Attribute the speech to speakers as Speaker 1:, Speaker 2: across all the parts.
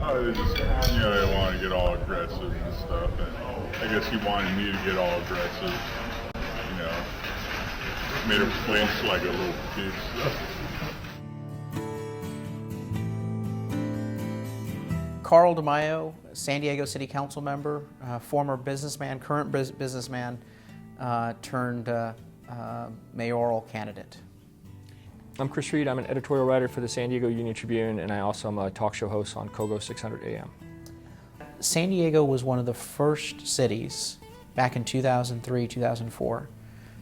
Speaker 1: Oh, they just, they want to get all aggressive and stuff, and I guess he wanted me to get all aggressive, you know, made him flinch like a little kid.
Speaker 2: Carl DeMaio, San Diego City Council member, former businessman, current businessman, turned mayoral candidate.
Speaker 3: I'm Chris Reed. I'm an editorial writer for the San Diego Union Tribune, and I also am a talk show host on KOGO 600 AM.
Speaker 2: San Diego was one of the first cities back in 2003, 2004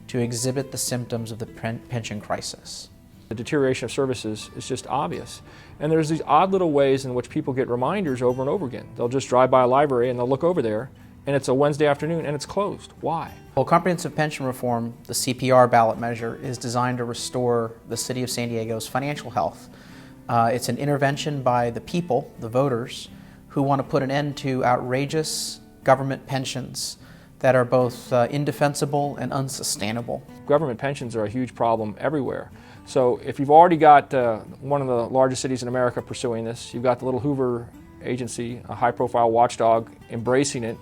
Speaker 2: to exhibit the symptoms of the pension crisis.
Speaker 3: The deterioration of services is just obvious. And there's these odd little ways in which people get reminders over and over again. They'll just drive by a library and they'll look over there, and it's a Wednesday afternoon and it's closed. Why?
Speaker 2: Well, comprehensive pension reform, the CPR ballot measure, is designed to restore the city of San Diego's financial health. It's an intervention by the people, the voters, who want to put an end to outrageous government pensions that are both indefensible and unsustainable.
Speaker 3: Government pensions are a huge problem everywhere. So if you've already got one of the largest cities in America pursuing this, you've got the little Hoover agency, a high-profile watchdog, embracing it,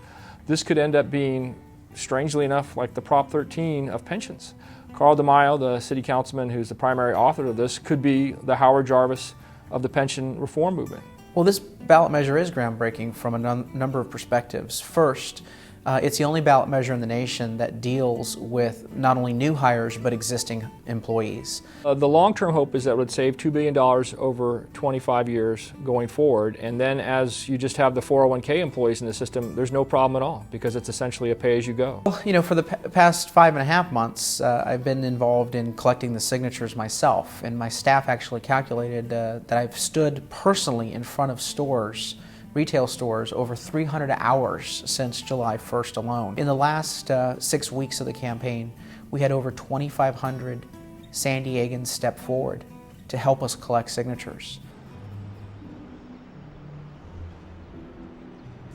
Speaker 3: this could end up being, strangely enough, like the Prop 13 of pensions. Carl DeMaio, the city councilman who's the primary author of this, could be the Howard Jarvis of the pension reform movement.
Speaker 2: Well, this ballot measure is groundbreaking from a number of perspectives. First, it's the only ballot measure in the nation that deals with not only new hires but existing employees.
Speaker 3: The long-term hope is that it would save $2 billion over 25 years going forward, and then as you just have the 401k employees in the system, there's no problem at all because it's essentially a pay-as-you-go.
Speaker 2: Well, for the past 5.5 months, I've been involved in collecting the signatures myself, and my staff actually calculated that I've stood personally in front of stores, retail stores, over 300 hours since July 1st alone. In the last 6 weeks of the campaign, we had over 2,500 San Diegans step forward to help us collect signatures.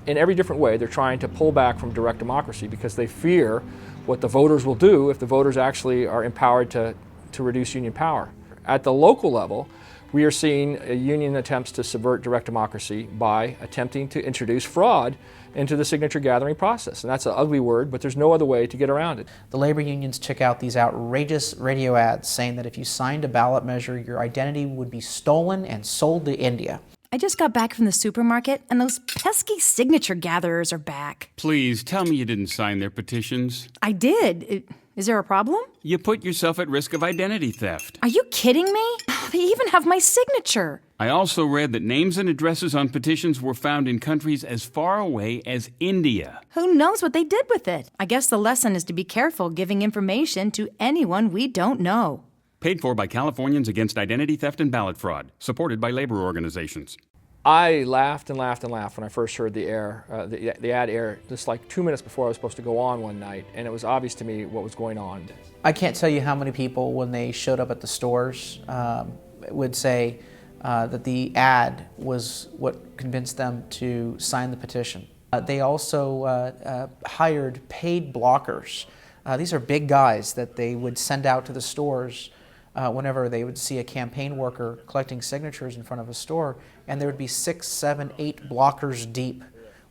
Speaker 3: In every different way, they're trying to pull back from direct democracy because they fear what the voters will do if the voters actually are empowered to reduce union power. At the local level, we are seeing union attempts to subvert direct democracy by attempting to introduce fraud into the signature gathering process. And that's an ugly word, but there's no other way to get around it.
Speaker 2: The labor unions took out these outrageous radio ads saying that if you signed a ballot measure, your identity would be stolen and sold to India.
Speaker 4: I just got back from the supermarket, and those pesky signature gatherers are back.
Speaker 5: Please, tell me you didn't sign their petitions.
Speaker 4: I did. Is there a problem?
Speaker 5: You put yourself at risk of identity theft.
Speaker 4: Are you kidding me? They even have my signature.
Speaker 5: I also read that names and addresses on petitions were found in countries as far away as India.
Speaker 4: Who knows what they did with it? I guess the lesson is to be careful giving information to anyone we don't know.
Speaker 5: Paid for by Californians Against Identity Theft and Ballot Fraud. Supported by labor organizations.
Speaker 3: I laughed and laughed and laughed when I first heard the ad air just like 2 minutes before I was supposed to go on one night, and it was obvious to me what was going on.
Speaker 2: I can't tell you how many people, when they showed up at the stores, would say that the ad was what convinced them to sign the petition. They also hired paid blockers. These are big guys that they would send out to the stores whenever they would see a campaign worker collecting signatures in front of a store, and there would be 6, 7, 8 blockers deep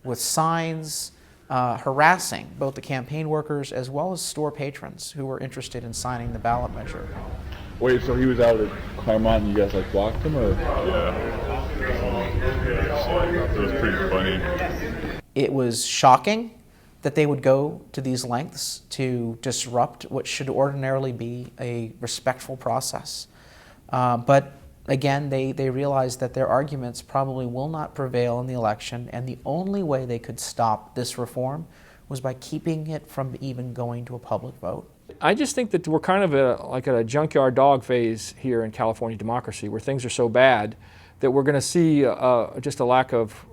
Speaker 2: with signs harassing both the campaign workers as well as store patrons who were interested in signing the ballot measure.
Speaker 1: Wait, so he was out at Claremont and you guys blocked him, or? Yeah. It was pretty funny.
Speaker 2: It was shocking that they would go to these lengths to disrupt what should ordinarily be a respectful process. But again, they realized that their arguments probably will not prevail in the election, and the only way they could stop this reform was by keeping it from even going to a public vote.
Speaker 3: I just think that we're kind of like at a junkyard dog phase here in California democracy, where things are so bad that we're going to see just a lack of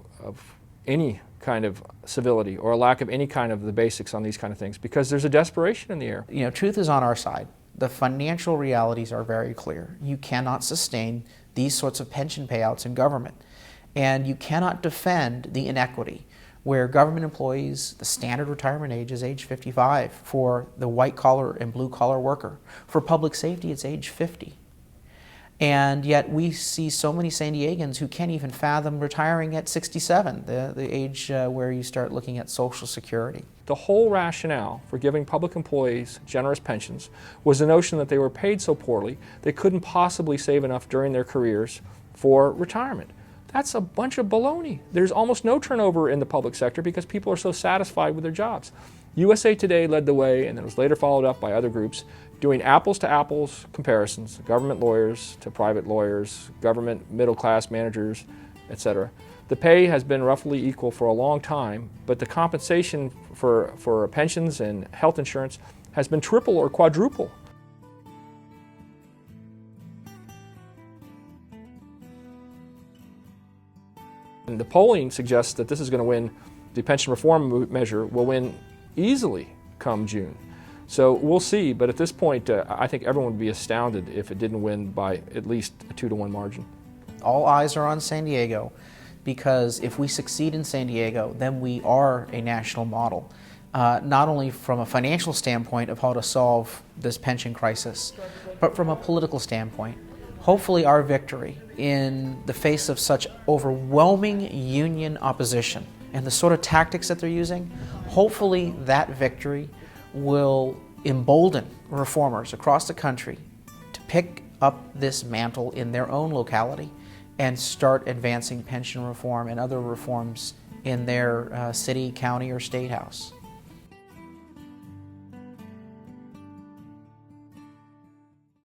Speaker 3: any kind of civility or a lack of any kind of the basics on these kind of things because there's a desperation in the air.
Speaker 2: Truth is on our side. The financial realities are very clear. You cannot sustain these sorts of pension payouts in government, and you cannot defend the inequity where government employees, the standard retirement age is age 55 for the white collar and blue collar worker. For public safety, it's age 50. And yet we see so many San Diegans who can't even fathom retiring at 67, the age where you start looking at Social Security.
Speaker 3: The whole rationale for giving public employees generous pensions was the notion that they were paid so poorly they couldn't possibly save enough during their careers for retirement. That's a bunch of baloney. There's almost no turnover in the public sector because people are so satisfied with their jobs. USA Today led the way, and then was later followed up by other groups, doing apples-to-apples comparisons, government lawyers to private lawyers, government middle-class managers, etc. The pay has been roughly equal for a long time, but the compensation for pensions and health insurance has been triple or quadruple. And the polling suggests that this is going to win, the pension reform measure will win easily come June. So we'll see, but at this point, I think everyone would be astounded if it didn't win by at least a 2-to-1 margin.
Speaker 2: All eyes are on San Diego, because if we succeed in San Diego, then we are a national model, not only from a financial standpoint of how to solve this pension crisis, but from a political standpoint. Hopefully our victory in the face of such overwhelming union opposition and the sort of tactics that they're using, hopefully that victory will embolden reformers across the country to pick up this mantle in their own locality and start advancing pension reform and other reforms in their city, county, or state house.